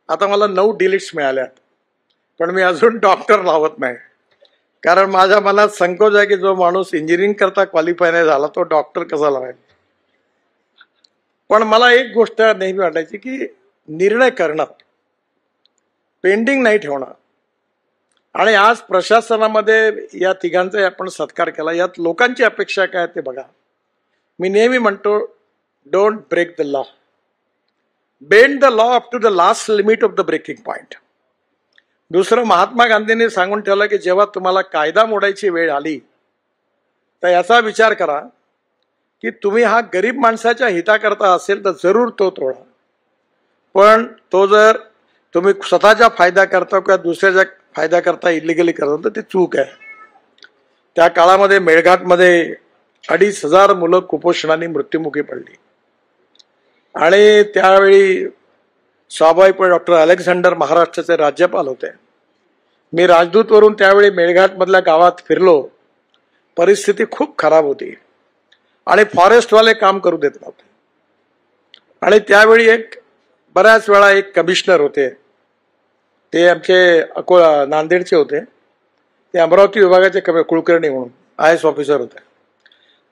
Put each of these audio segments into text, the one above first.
आता मला 9 डिलीट्स मिळाल्यात, पण मी अजून डॉक्टर लावत नाही, कारण माझ्या मनात संकोच आहे की जो माणूस इंजिनिअरिंग करता क्वालिफाय नाही झाला तो डॉक्टर कसा लावायचा. पण मला एक गोष्ट नेहमी वाटायची की निर्णय करणं, पेंडिंग नाही ठेवणं. आणि आज प्रशासनामध्ये या तिघांचा आपण सत्कार केला, यात लोकांची अपेक्षा काय ते बघा. मी नेहमी म्हणतो, don't break the law, bend the law up to the last limit of the breaking point. दुसरं, महात्मा गांधींनी सांगून ठेवलं की जेव्हा तुम्हाला कायदा मोडायची वेळ आली तर याचा विचार करा की तुम्ही हा गरीब माणसाच्या हिताकरता असेल तर जरूर तो तोडा, पण तो जर तुम्ही स्वतःच्या फायदा करता किंवा दुसऱ्याच्या फायदा करता इलिगली करता तर ते चूक आहे. त्या काळामध्ये मेळघाटमध्ये 2,500 मुलं कुपोषणाने मृत्युमुखी पडली आणि त्यावेळी स्वाभाविकपणे डॉक्टर अलेक्झांडर महाराष्ट्राचे राज्यपाल होते. मी राजदूतवरून त्यावेळी मेळघाटमधल्या गावात फिरलो. परिस्थिती खूप खराब होती आणि फॉरेस्टवाले काम करू देत नव्हते. आणि त्यावेळी बऱ्याच वेळा एक कमिशनर होते, ते आमचे नांदेडचे होते, ते अमरावती विभागाचे कुलकर्णी म्हणून IAS ऑफिसर होते.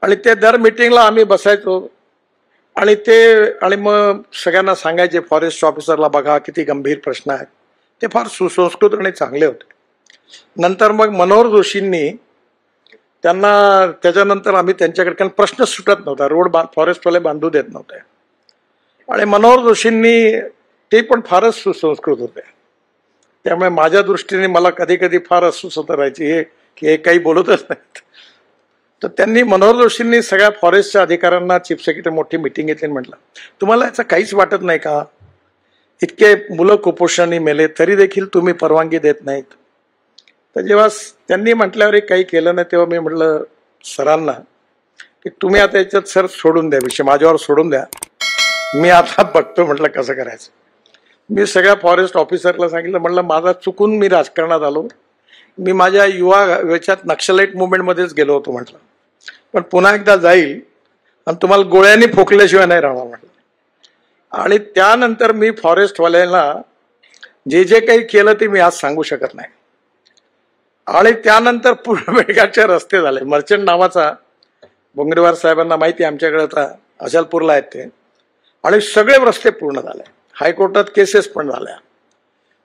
आणि ते दर मिटिंगला आम्ही बसायचो आणि मग सगळ्यांना सांगायचे फॉरेस्ट ऑफिसरला बघा किती गंभीर प्रश्न आहेत. ते फार सुसंस्कृत आणि चांगले होते. नंतर मग मनोहर जोशींनी त्यांना, त्याच्यानंतर आम्ही त्यांच्याकडे, कारण प्रश्न सुटत नव्हता, रोड फॉरेस्टवाले बांधू देत नव्हते. आणि मनोहर जोशींनी, ते पण फारच सुसंस्कृत होते, त्यामुळे माझ्या दृष्टीने मला कधी कधी फार अस्वस्थता राहायची हे काही बोलतच नाहीत. तर त्यांनी, मनोहर जोशींनी सगळ्या फॉरेस्टच्या अधिकाऱ्यांना, चीफ सेक्रेटरी मोठी मिटिंग घेतली, म्हटलं तुम्हाला याचं काहीच वाटत नाही का, इतके मुलं कुपोषणाने मेले तरी देखील तुम्ही परवानगी देत नाहीत. तर जेव्हा त्यांनी म्हटल्यावर काही केलं नाही तेव्हा मी म्हटलं सरांना की तुम्ही आता याच्यात सर सोडून द्या, विषय माझ्यावर सोडून द्या, मी आता बघतो म्हटलं कसं करायचं. मी सगळ्या फॉरेस्ट ऑफिसरला सांगितलं, म्हटलं माझा चुकून मी राजकारणात आलो, मी माझ्या युवा याच्यात नक्षलाईट मुवमेंटमध्येच गेलो होतो म्हटलं, पण पुन्हा एकदा जाईल आणि तुम्हाला गोळ्यांनी फोकल्याशिवाय नाही राहणार म्हटलं. आणि त्यानंतर मी फॉरेस्टवाल्यांना जे काही केलं ते मी आज सांगू शकत नाही. आणि त्यानंतर पूर्ण मेळघाटचे रस्ते झाले. मर्चंट नावाचा, बोंगरेवार साहेबांना माहिती आहे, आमच्याकडे आता अचलपूरला आहेत ते, आणि सगळे रस्ते पूर्ण झाले. हायकोर्टात केसेस पण झाल्या.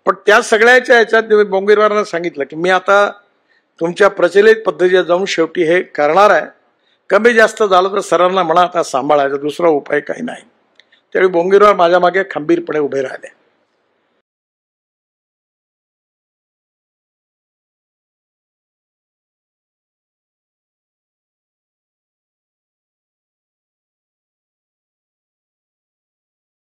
पण त्या सगळ्याच्या ह्याच्यात मी बोंगरेवारांना सांगितलं की मी आता तुमच्या प्रचलित पद्धतीने जाऊन शेवटी हे करणार आहे, कमी जास्त झालं तर सरांना म्हणा आता सांभाळायचं, दुसरा उपाय काही नाही. त्यावेळी बोंगरेवार माझ्या मागे खंबीरपणे उभे राहिले.